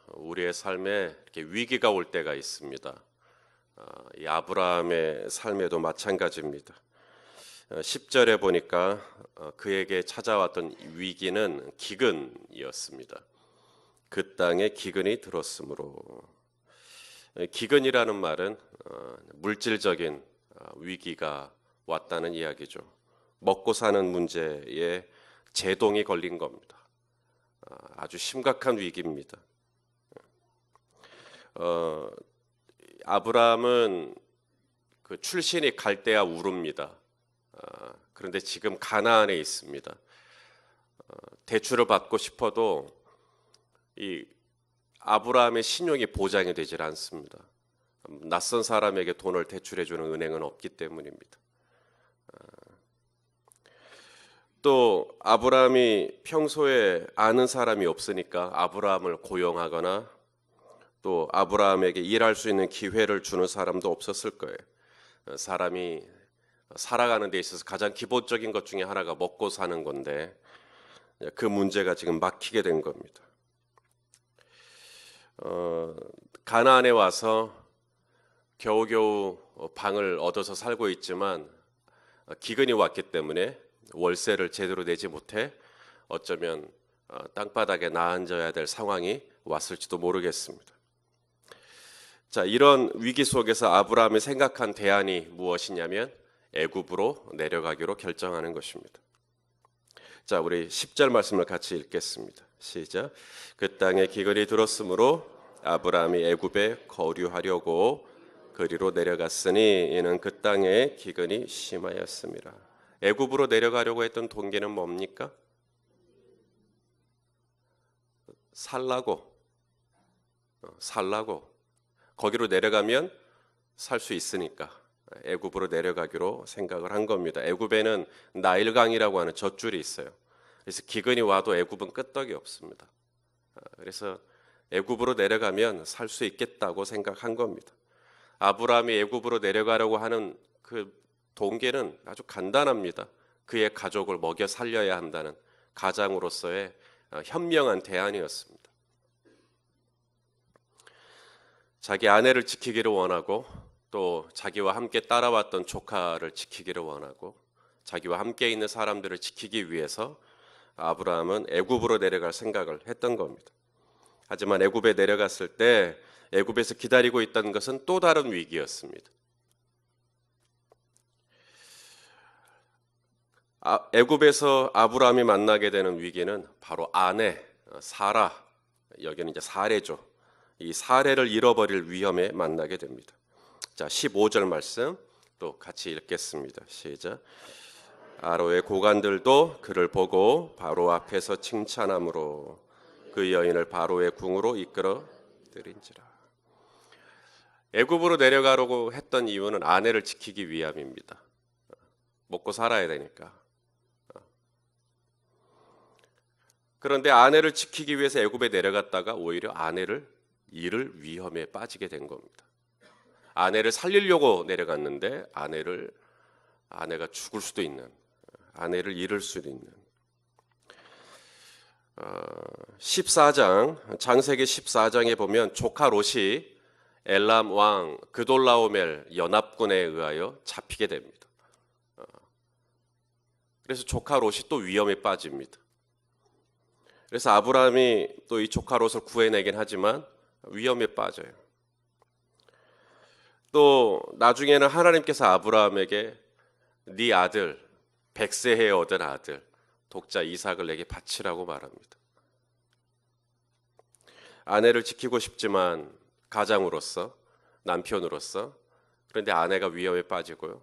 우리의 삶에 이렇게 위기가 올 때가 있습니다. 이 아브라함의 삶에도 마찬가지입니다. 10절에 보니까 그에게 찾아왔던 위기는 기근이었습니다. 그 땅에 기근이 들었으므로. 기근이라는 말은 물질적인 위기가 왔다는 이야기죠. 먹고 사는 문제에 제동이 걸린 겁니다. 아주 심각한 위기입니다. 아브라함은 그 출신이 갈대아 우르입니다. 그런데 지금 가나안에 있습니다. 대출을 받고 싶어도 이 아브라함의 신용이 보장이 되질 않습니다. 낯선 사람에게 돈을 대출해주는 은행은 없기 때문입니다. 또 아브라함이 평소에 아는 사람이 없으니까 아브라함을 고용하거나 또 아브라함에게 일할 수 있는 기회를 주는 사람도 없었을 거예요. 사람이 살아가는 데 있어서 가장 기본적인 것 중에 하나가 먹고 사는 건데 그 문제가 지금 막히게 된 겁니다. 가나안에 와서 겨우겨우 방을 얻어서 살고 있지만 기근이 왔기 때문에 월세를 제대로 내지 못해 어쩌면 땅바닥에 나앉아야 될 상황이 왔을지도 모르겠습니다. 자, 이런 위기 속에서 아브라함이 생각한 대안이 무엇이냐면 애굽으로 내려가기로 결정하는 것입니다. 자, 우리 10절 말씀을 같이 읽겠습니다. 시작. 그 땅에 기근이 들었으므로 아브라함이 애굽에 거류하려고 그리로 내려갔으니 이는 그 땅에 기근이 심하였습니다. 애굽으로 내려가려고 했던 동기는 뭡니까? 살라고. 거기로 내려가면 살 수 있으니까 애굽으로 내려가기로 생각을 한 겁니다. 애굽에는 나일강이라고 하는 젖줄이 있어요. 그래서 기근이 와도 애굽은 끄떡이 없습니다. 그래서 애굽으로 내려가면 살 수 있겠다고 생각한 겁니다. 아브라함이 애굽으로 내려가려고 하는 그 동기는 아주 간단합니다. 그의 가족을 먹여 살려야 한다는 가장으로서의 현명한 대안이었습니다. 자기 아내를 지키기를 원하고 또 자기와 함께 따라왔던 조카를 지키기를 원하고 자기와 함께 있는 사람들을 지키기 위해서 아브라함은 애굽으로 내려갈 생각을 했던 겁니다. 하지만 애굽에 내려갔을 때 애굽에서 기다리고 있던 것은 또 다른 위기였습니다. 애굽에서 아브라함이 만나게 되는 위기는 바로 아내 사라, 여기는 이제 사레죠. 이 사레를 잃어버릴 위험에 만나게 됩니다. 자, 15절 말씀 또 같이 읽겠습니다. 시작. 아로의 고관들도 그를 보고 바로 앞에서 칭찬함으로 그 여인을 바로의 궁으로 이끌어 들인지라. 애굽으로 내려가려고 했던 이유는 아내를 지키기 위함입니다. 먹고 살아야 되니까. 그런데 아내를 지키기 위해서 애굽에 내려갔다가 오히려 아내를 잃을 위험에 빠지게 된 겁니다. 아내를 살리려고 내려갔는데 아내가 죽을 수도 있는, 아내를 잃을 수도 있는. 14장, 창세기 14장에 보면 조카 롯이 엘람 왕 그돌라오멜 연합군에 의하여 잡히게 됩니다. 그래서 조카 롯이 또 위험에 빠집니다. 그래서 아브라함이 또 이 조카 롯을 구해내긴 하지만 위험에 빠져요. 또 나중에는 하나님께서 아브라함에게 네 아들 100세에 얻은 아들 독자 이삭을 내게 바치라고 말합니다. 아내를 지키고 싶지만 가장으로서 남편으로서 그런데 아내가 위험에 빠지고요.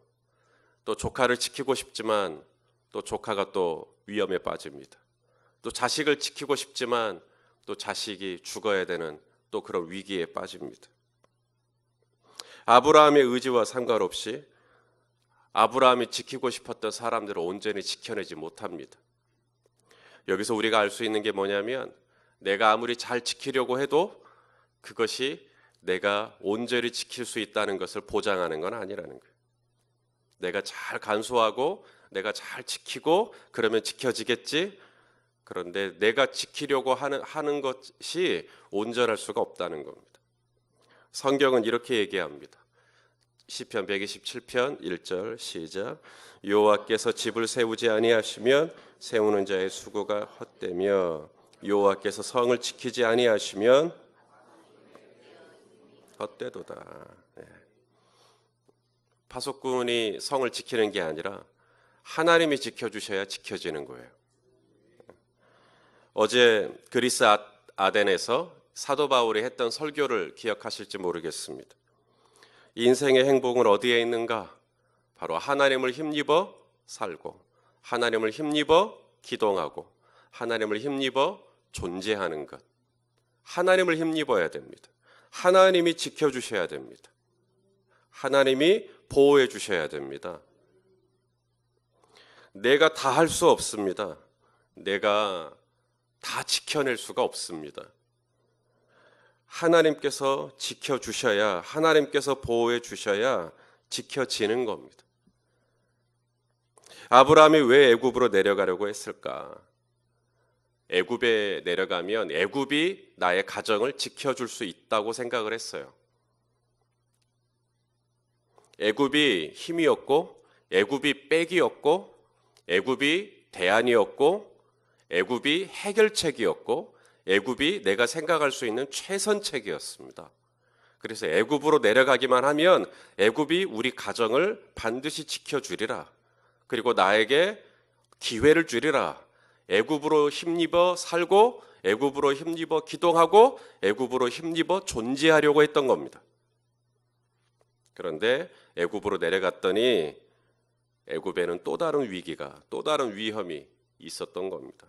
또 조카를 지키고 싶지만 또 조카가 또 위험에 빠집니다. 또 자식을 지키고 싶지만 또 자식이 죽어야 되는 또 그런 위기에 빠집니다. 아브라함의 의지와 상관없이 아브라함이 지키고 싶었던 사람들을 온전히 지켜내지 못합니다. 여기서 우리가 알 수 있는 게 뭐냐면 내가 아무리 잘 지키려고 해도 그것이 내가 온전히 지킬 수 있다는 것을 보장하는 건 아니라는 거예요. 내가 잘 간수하고 내가 잘 지키고 그러면 지켜지겠지. 그런데 내가 지키려고 하는 것이 온전할 수가 없다는 겁니다. 성경은 이렇게 얘기합니다. 시편 127편 1절 시작. 여호와께서 집을 세우지 아니하시면 세우는 자의 수고가 헛되며 여호와께서 성을 지키지 아니하시면 헛되도다. 파수꾼이 성을 지키는 게 아니라 하나님이 지켜주셔야 지켜지는 거예요. 어제 그리스 아덴에서 사도 바울이 했던 설교를 기억하실지 모르겠습니다. 인생의 행복은 어디에 있는가? 바로 하나님을 힘입어 살고, 하나님을 힘입어 기동하고, 하나님을 힘입어 존재하는 것. 하나님을 힘입어야 됩니다. 하나님이 지켜주셔야 됩니다. 하나님이 보호해 주셔야 됩니다. 내가 다 할 수 없습니다. 내가 다 지켜낼 수가 없습니다. 하나님께서 지켜주셔야, 하나님께서 보호해 주셔야 지켜지는 겁니다. 아브라함이 왜 애굽으로 내려가려고 했을까? 애굽에 내려가면 애굽이 나의 가정을 지켜줄 수 있다고 생각을 했어요. 애굽이 힘이었고, 애굽이 백이었고, 애굽이 대안이었고, 애굽이 해결책이었고, 애굽이 내가 생각할 수 있는 최선책이었습니다. 그래서 애굽으로 내려가기만 하면 애굽이 우리 가정을 반드시 지켜주리라. 그리고 나에게 기회를 주리라. 애굽으로 힘입어 살고, 애굽으로 힘입어 기동하고, 애굽으로 힘입어 존재하려고 했던 겁니다. 그런데 애굽으로 내려갔더니 애굽에는 또 다른 위기가, 또 다른 위험이 있었던 겁니다.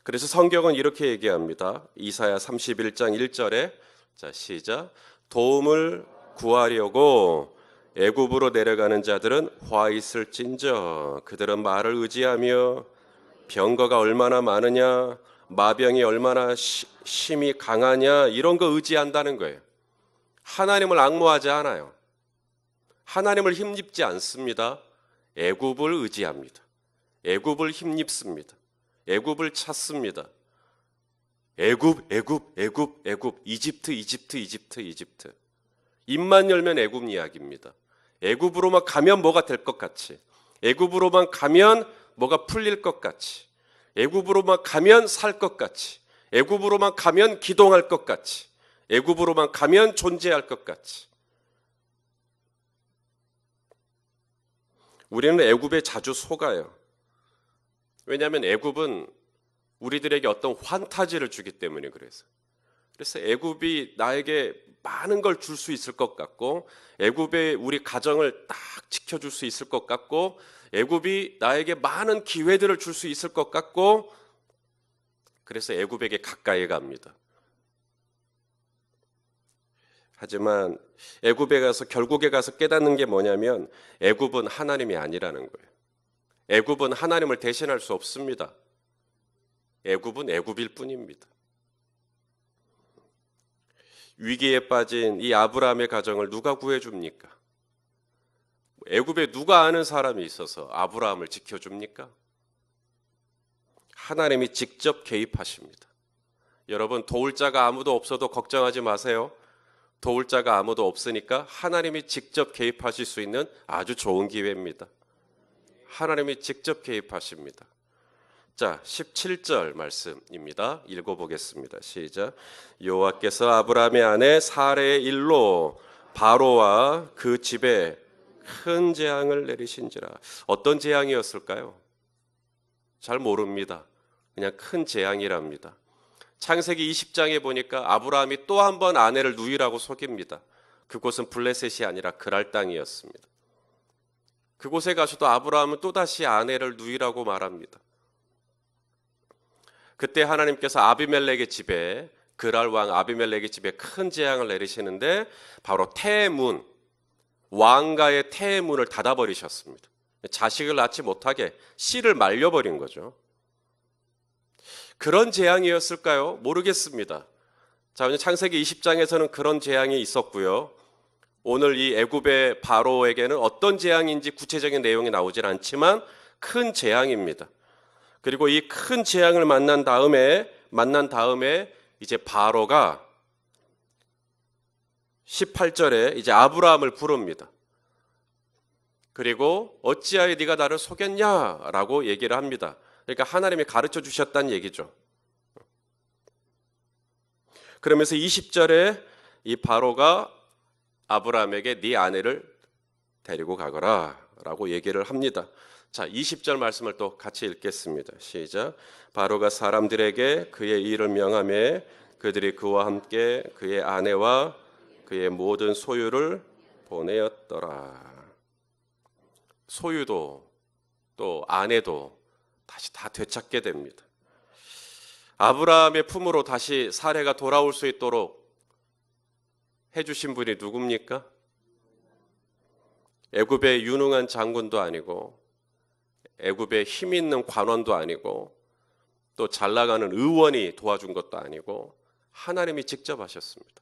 그래서 성경은 이렇게 얘기합니다. 이사야 31장 1절에 자 시작. 도움을 구하려고 애굽으로 내려가는 자들은 화 있을진저 그들은 말을 의지하며 병거가 얼마나 많으냐, 마병이 얼마나 심히 강하냐 이런 거 의지한다는 거예요. 하나님을 앙모하지 않아요. 하나님을 힘입지 않습니다. 애굽을 의지합니다. 애굽을 힘입습니다. 애굽을 찾습니다. 애굽, 이집트. 입만 열면 애굽 이야기입니다. 애굽으로만 가면 뭐가 될 것 같이, 애굽으로만 가면 뭐가 풀릴 것 같이, 애굽으로만 가면 살 것 같이, 애굽으로만 가면 기동할 것 같이, 애굽으로만 가면 존재할 것 같이. 우리는 애굽에 자주 속아요. 왜냐하면 애굽은 우리들에게 어떤 환타지를 주기 때문에 그래서 애굽이 나에게 많은 걸 줄 수 있을 것 같고, 애굽에 우리 가정을 딱 지켜줄 수 있을 것 같고, 애굽이 나에게 많은 기회들을 줄 수 있을 것 같고, 그래서 애굽에게 가까이 갑니다. 하지만 애굽에 가서 결국에 가서 깨닫는 게 뭐냐면 애굽은 하나님이 아니라는 거예요. 애굽은 하나님을 대신할 수 없습니다. 애굽은 애굽일 뿐입니다. 위기에 빠진 이 아브라함의 가정을 누가 구해줍니까? 애굽에 누가 아는 사람이 있어서 아브라함을 지켜줍니까? 하나님이 직접 개입하십니다. 여러분, 도울 자가 아무도 없어도 걱정하지 마세요. 도울 자가 아무도 없으니까 하나님이 직접 개입하실 수 있는 아주 좋은 기회입니다. 하나님이 직접 개입하십니다. 자, 17절 말씀입니다. 읽어보겠습니다. 시작. 여호와께서 아브라함의 아내 사레의 일로 바로와 그 집에 큰 재앙을 내리신지라. 어떤 재앙이었을까요? 잘 모릅니다. 그냥 큰 재앙이랍니다. 창세기 20장에 보니까 아브라함이 또 한 번 아내를 누이라고 속입니다. 그곳은 블레셋이 아니라 그랄 땅이었습니다. 그곳에 가서도 아브라함은 또다시 아내를 누이라고 말합니다. 그때 하나님께서 아비멜렉의 집에, 그랄 왕 아비멜렉의 집에 큰 재앙을 내리시는데 바로 태문, 왕가의 태문을 닫아버리셨습니다. 자식을 낳지 못하게 씨를 말려버린 거죠. 그런 재앙이었을까요? 모르겠습니다. 자, 창세기 20장에서는 그런 재앙이 있었고요. 오늘 이 애굽의 바로에게는 어떤 재앙인지 구체적인 내용이 나오질 않지만 큰 재앙입니다. 그리고 이 큰 재앙을 만난 다음에 이제 바로가 18절에 이제 아브라함을 부릅니다. 그리고 어찌하여 네가 나를 속였냐라고 얘기를 합니다. 그러니까 하나님이 가르쳐 주셨다는 얘기죠. 그러면서 20절에 이 바로가 아브라함에게 네 아내를 데리고 가거라 라고 얘기를 합니다. 자, 20절 말씀을 또 같이 읽겠습니다. 시작. 바로가 사람들에게 그의 일을 명하매 그들이 그와 함께 그의 아내와 그의 모든 소유를 보내었더라. 소유도 또 아내도 다시 다 되찾게 됩니다. 아브라함의 품으로 다시 사례가 돌아올 수 있도록 해주신 분이 누굽니까? 애굽의 유능한 장군도 아니고 애굽의 힘 있는 관원도 아니고 또 잘 나가는 의원이 도와준 것도 아니고 하나님이 직접 하셨습니다.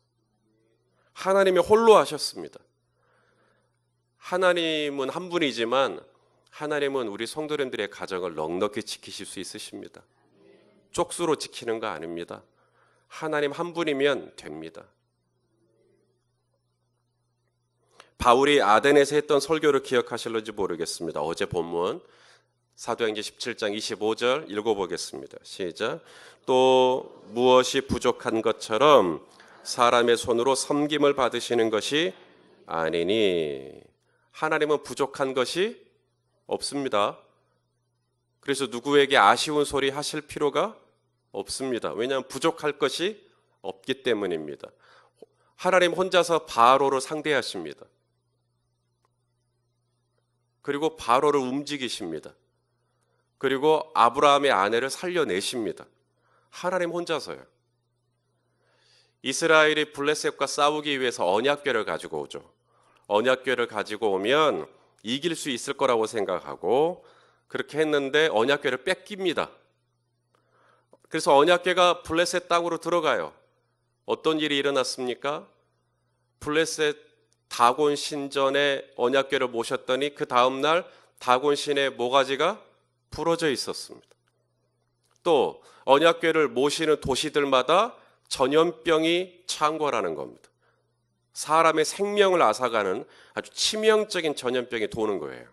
하나님이 홀로 하셨습니다. 하나님은 한 분이지만 하나님은 우리 성도님들의 가정을 넉넉히 지키실 수 있으십니다. 쪽수로 지키는 거 아닙니다. 하나님 한 분이면 됩니다. 바울이 아덴에서 했던 설교를 기억하실는지 모르겠습니다. 어제 본문 사도행전 17장 25절 읽어보겠습니다. 시작. 또 무엇이 부족한 것처럼 사람의 손으로 섬김을 받으시는 것이 아니니. 하나님은 부족한 것이 없습니다. 그래서 누구에게 아쉬운 소리 하실 필요가 없습니다. 왜냐하면 부족할 것이 없기 때문입니다. 하나님 혼자서 바로를 상대하십니다. 그리고 바로를 움직이십니다. 그리고 아브라함의 아내를 살려내십니다. 하나님 혼자서요. 이스라엘이 블레셋과 싸우기 위해서 언약궤를 가지고 오죠. 언약궤를 가지고 오면 이길 수 있을 거라고 생각하고 그렇게 했는데 언약궤를 뺏깁니다. 그래서 언약궤가 블레셋 땅으로 들어가요. 어떤 일이 일어났습니까? 블레셋 다곤 신전에 언약궤를 모셨더니 그 다음날 다곤 신의 모가지가 부러져 있었습니다. 또 언약궤를 모시는 도시들마다 전염병이 창궐하는 겁니다. 사람의 생명을 앗아가는 아주 치명적인 전염병이 도는 거예요.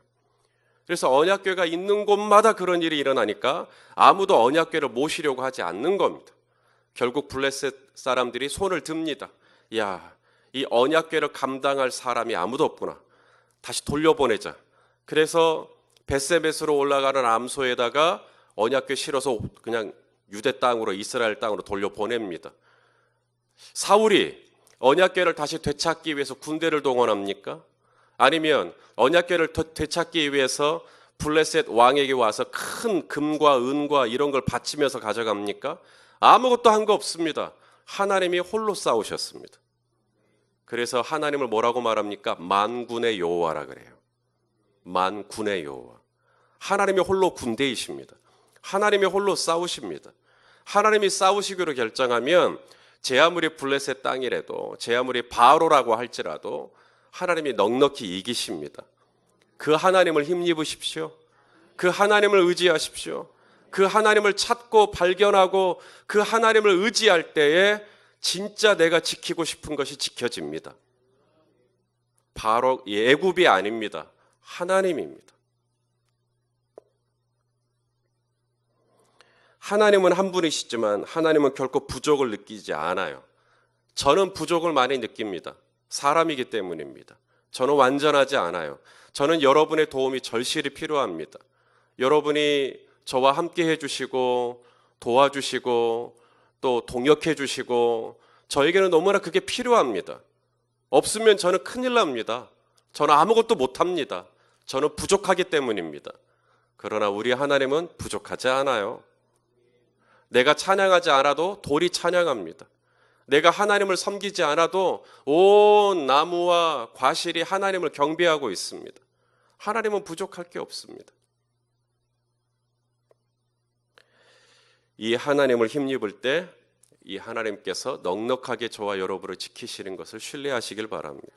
그래서 언약궤가 있는 곳마다 그런 일이 일어나니까 아무도 언약궤를 모시려고 하지 않는 겁니다. 결국 블레셋 사람들이 손을 듭니다. 야, 이 언약궤를 감당할 사람이 아무도 없구나. 다시 돌려보내자. 그래서 벳세메스로 올라가는 암소에다가 언약궤 실어서 그냥 유대 땅으로 이스라엘 땅으로 돌려보냅니다. 사울이 언약궤를 다시 되찾기 위해서 군대를 동원합니까? 아니면 언약궤를 되찾기 위해서 블레셋 왕에게 와서 큰 금과 은과 이런 걸 바치면서 가져갑니까? 아무것도 한 거 없습니다. 하나님이 홀로 싸우셨습니다. 그래서 하나님을 뭐라고 말합니까? 만군의 여호와라 그래요. 만군의 여호와. 하나님이 홀로 군대이십니다. 하나님이 홀로 싸우십니다. 하나님이 싸우시기로 결정하면 제 아무리 블레셋 땅이라도 제 아무리 바로라고 할지라도 하나님이 넉넉히 이기십니다. 그 하나님을 힘입으십시오. 그 하나님을 의지하십시오. 그 하나님을 찾고 발견하고 그 하나님을 의지할 때에 진짜 내가 지키고 싶은 것이 지켜집니다. 바로 애굽이 아닙니다. 하나님입니다. 하나님은 한 분이시지만 하나님은 결코 부족을 느끼지 않아요. 저는 부족을 많이 느낍니다. 사람이기 때문입니다. 저는 완전하지 않아요. 저는 여러분의 도움이 절실히 필요합니다. 여러분이 저와 함께 해주시고 도와주시고 또 동역해 주시고 저에게는 너무나 그게 필요합니다. 없으면 저는 큰일 납니다. 저는 아무것도 못합니다. 저는 부족하기 때문입니다. 그러나 우리 하나님은 부족하지 않아요. 내가 찬양하지 않아도 돌이 찬양합니다. 내가 하나님을 섬기지 않아도 온 나무와 과실이 하나님을 경배하고 있습니다. 하나님은 부족할 게 없습니다. 이 하나님을 힘입을 때 이 하나님께서 넉넉하게 저와 여러분을 지키시는 것을 신뢰하시길 바랍니다.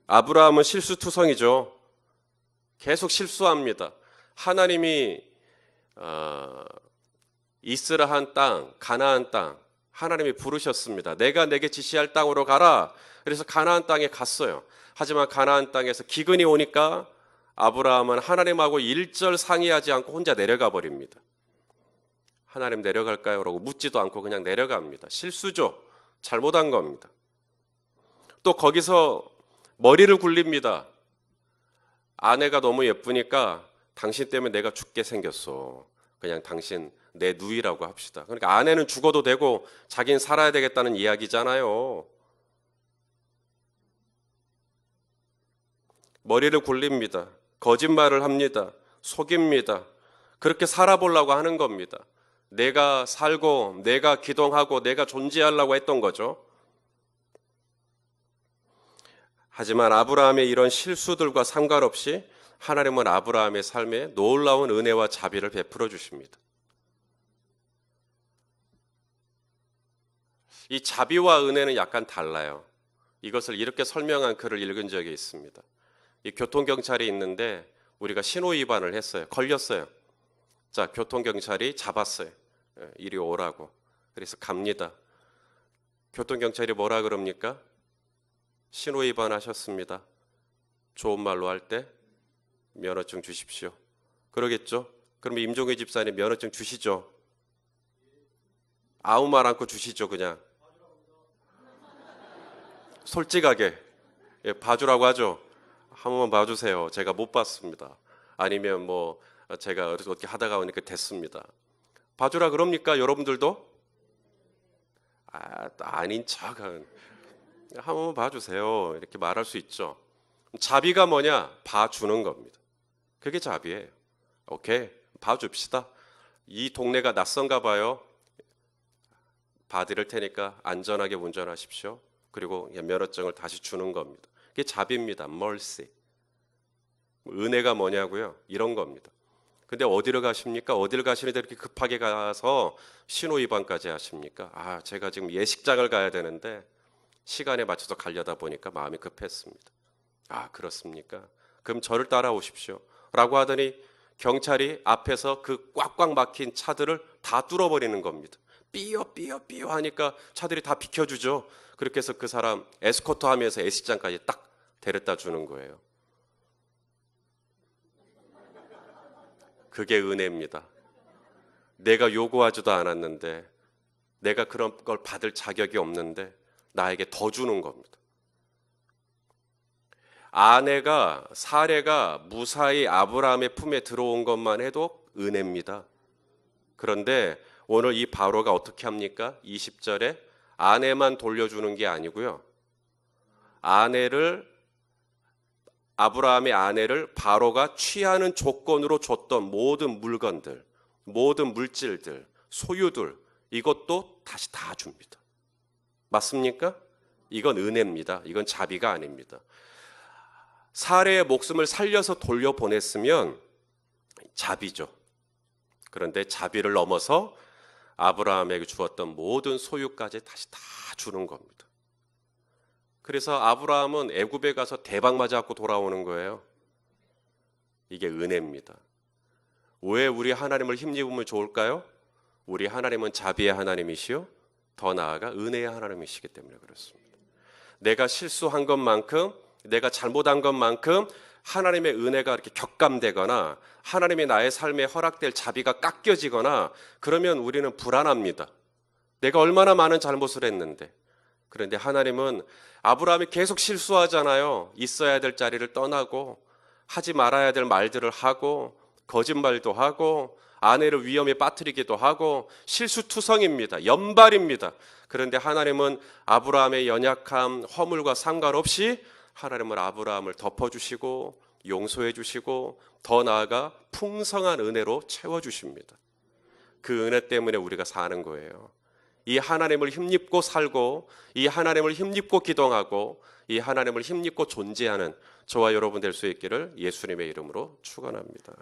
아브라함은 실수투성이죠. 계속 실수합니다. 하나님이 이스라엘 땅, 가나안 땅 하나님이 부르셨습니다. 내가 내게 지시할 땅으로 가라. 그래서 가나안 땅에 갔어요. 하지만 가나안 땅에서 기근이 오니까 아브라함은 하나님하고 일절 상의하지 않고 혼자 내려가 버립니다. 하나님 내려갈까요? 라고 묻지도 않고 그냥 내려갑니다. 실수죠. 잘못한 겁니다. 또 거기서 머리를 굴립니다. 아내가 너무 예쁘니까 당신 때문에 내가 죽게 생겼어. 그냥 당신 내 누이라고 합시다. 그러니까 아내는 죽어도 되고 자기는 살아야 되겠다는 이야기잖아요. 머리를 굴립니다. 거짓말을 합니다. 속입니다. 그렇게 살아보려고 하는 겁니다. 내가 살고 내가 기동하고 내가 존재하려고 했던 거죠. 하지만 아브라함의 이런 실수들과 상관없이 하나님은 아브라함의 삶에 놀라운 은혜와 자비를 베풀어 주십니다. 이 자비와 은혜는 약간 달라요. 이것을 이렇게 설명한 글을 읽은 적이 있습니다. 이 교통경찰이 있는데 우리가 신호 위반을 했어요. 걸렸어요. 자, 교통경찰이 잡았어요. 이리 오라고. 그래서 갑니다. 교통경찰이 뭐라 그럽니까? 신호 위반하셨습니다. 좋은 말로 할 때 면허증 주십시오. 그러겠죠? 그러면 임종희 집사님 면허증 주시죠? 아무 말 않고 주시죠, 그냥. 솔직하게. 예, 봐주라고 하죠. 한 번만 봐주세요. 제가 못 봤습니다. 아니면 뭐 제가 어떻게 하다가 오니까 됐습니다. 봐주라 그럽니까? 여러분들도? 아닌 척은 한 번만 봐주세요. 이렇게 말할 수 있죠. 자비가 뭐냐? 봐주는 겁니다. 그게 자비예요. 오케이, 봐줍시다. 이 동네가 낯선가 봐요. 봐드릴 테니까 안전하게 운전하십시오. 그리고 면허증을 다시 주는 겁니다. 그게 자비입니다. mercy. 은혜가 뭐냐고요? 이런 겁니다. 근데 어디를 가십니까? 어디를 가시는데 이렇게 급하게 가서 신호 위반까지 하십니까? 제가 지금 예식장을 가야 되는데 시간에 맞춰서 가려다 보니까 마음이 급했습니다. 그렇습니까? 그럼 저를 따라오십시오. 라고 하더니 경찰이 앞에서 그 꽉꽉 막힌 차들을 다 뚫어버리는 겁니다. 삐어 하니까 차들이 다 비켜주죠. 그렇게 해서 그 사람 에스코트 하면서 예식장까지 딱 데려다 주는 거예요. 그게 은혜입니다. 내가 요구하지도 않았는데, 내가 그런 걸 받을 자격이 없는데 나에게 더 주는 겁니다. 아내가 사레가 무사히 아브라함의 품에 들어온 것만 해도 은혜입니다. 그런데 오늘 이 바로가 어떻게 합니까? 20절에 아내만 돌려주는 게 아니고요. 아브라함의 아내를 바로가 취하는 조건으로 줬던 모든 물건들, 모든 물질들, 소유들, 이것도 다시 다 줍니다. 맞습니까? 이건 은혜입니다. 이건 자비가 아닙니다. 사레의 목숨을 살려서 돌려보냈으면 자비죠. 그런데 자비를 넘어서 아브라함에게 주었던 모든 소유까지 다시 다 주는 겁니다. 그래서 아브라함은 애굽에 가서 대박 맞아갖고 돌아오는 거예요. 이게 은혜입니다. 왜 우리 하나님을 힘입으면 좋을까요? 우리 하나님은 자비의 하나님이시요, 더 나아가 은혜의 하나님이시기 때문에 그렇습니다. 내가 실수한 것만큼, 내가 잘못한 것만큼 하나님의 은혜가 이렇게 격감되거나 하나님이 나의 삶에 허락될 자비가 깎여지거나 그러면 우리는 불안합니다. 내가 얼마나 많은 잘못을 했는데. 그런데 하나님은 아브라함이 계속 실수하잖아요. 있어야 될 자리를 떠나고 하지 말아야 될 말들을 하고 거짓말도 하고 아내를 위험에 빠뜨리기도 하고 실수투성입니다. 연발입니다. 그런데 하나님은 아브라함의 연약함, 허물과 상관없이 하나님은 아브라함을 덮어주시고 용서해 주시고 더 나아가 풍성한 은혜로 채워주십니다. 그 은혜 때문에 우리가 사는 거예요. 이 하나님을 힘입고 살고 이 하나님을 힘입고 기도하고 이 하나님을 힘입고 존재하는 저와 여러분 될 수 있기를 예수님의 이름으로 축원합니다.